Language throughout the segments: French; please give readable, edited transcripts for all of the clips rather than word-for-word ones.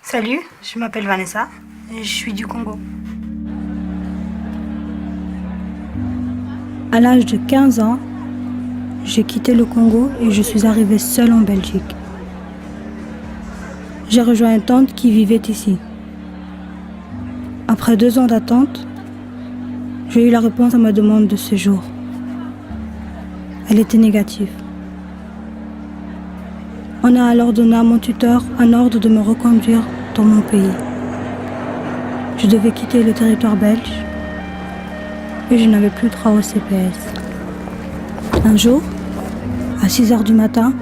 Salut, je m'appelle Vanessa et je suis du Congo. À l'âge de 15 ans, j'ai quitté le Congo et je suis arrivée seule en Belgique. J'ai rejoint une tante qui vivait ici. Après 2 ans d'attente, j'ai eu la réponse à ma demande de séjour. Elle était négative. On a alors donné à mon tuteur un ordre de me reconduire dans mon pays. Je devais quitter le territoire belge et je n'avais plus droit au CPS. Un jour, à 6h du matin,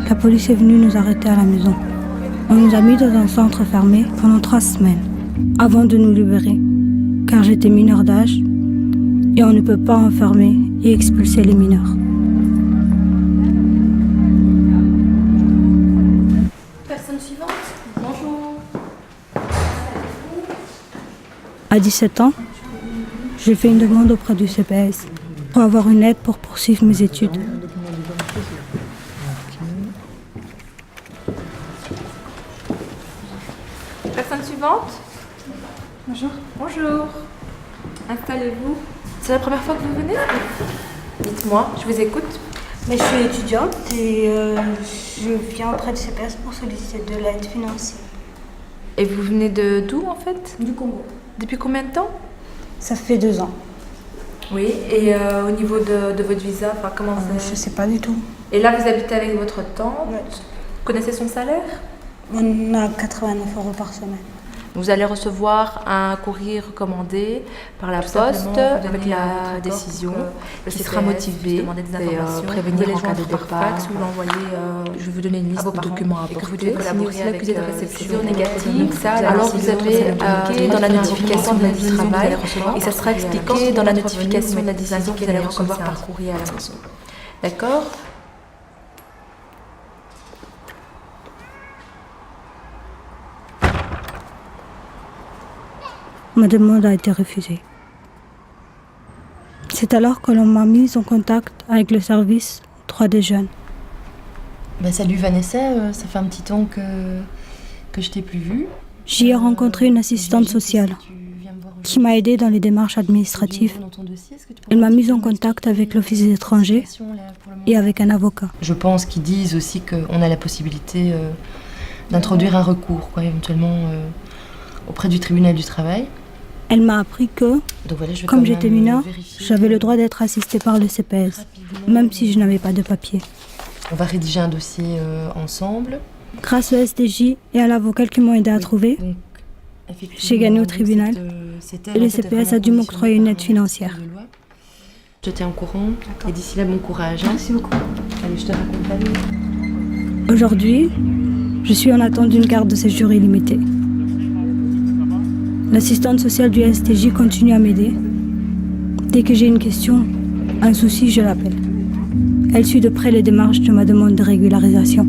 la police est venue nous arrêter à la maison. On nous a mis dans un centre fermé pendant 3 semaines avant de nous libérer, car j'étais mineure d'âge et on ne peut pas enfermer et expulser les mineurs. Personne suivante. Bonjour. À 17 ans, j'ai fait une demande auprès du CPS pour avoir une aide pour poursuivre mes études. Personne suivante. Bonjour. Bonjour. Installez-vous. C'est la première fois que vous venez? Dites-moi, je vous écoute. Mais je suis étudiante et je viens auprès du CPS pour solliciter de l'aide financière. Et vous venez d'où en fait? Du Congo. Depuis combien de temps? Ça fait 2 ans. Oui, et au niveau de votre visa, comment Je sais pas du tout. Et là, vous habitez avec votre tante? Ouais. Vous connaissez son salaire? On a 89 € par semaine. Vous allez recevoir un courrier recommandé par la poste avec la décision qui sera motivée et prévenir en cas de départ. Ou l'envoyer, je vais vous donner une liste de documents à apporter. Vous devez collaborer avec l'accusé de réception négative. Donc ça, alors vous avez cliqué dans la notification de la du travail et ça sera expliqué dans la notification de la décision que vous allez recevoir par courrier à la maison. D'accord? Ma demande a été refusée. C'est alors que l'on m'a mise en contact avec le service droits des jeunes. Salut Vanessa, ça fait un petit temps que je t'ai plus vue. J'y ai rencontré une assistante sociale qui m'a aidée dans les démarches administratives. Elle m'a mise en contact avec l'Office des étrangers et avec un avocat. Je pense qu'ils disent aussi qu'on a la possibilité d'introduire un recours, éventuellement auprès du tribunal du travail. Elle m'a appris que, Donc voilà, je vais comme quand j'étais même mineure, vérifier j'avais le droit d'être assistée par le CPS, même si je n'avais pas de papier. On va rédiger un dossier ensemble. Grâce au SDJ et à l'avocat qui m'ont aidé à trouver, Donc, effectivement, j'ai gagné au tribunal et le CPS a dû m'octroyer une aide financière. Je t'ai en courant et d'ici là, bon courage. Merci beaucoup. Allez, je te raconte la vie. Aujourd'hui, je suis en attente d'une carte de séjour illimitée. L'assistante sociale du STJ continue à m'aider. Dès que j'ai une question, un souci, je l'appelle. Elle suit de près les démarches de ma demande de régularisation.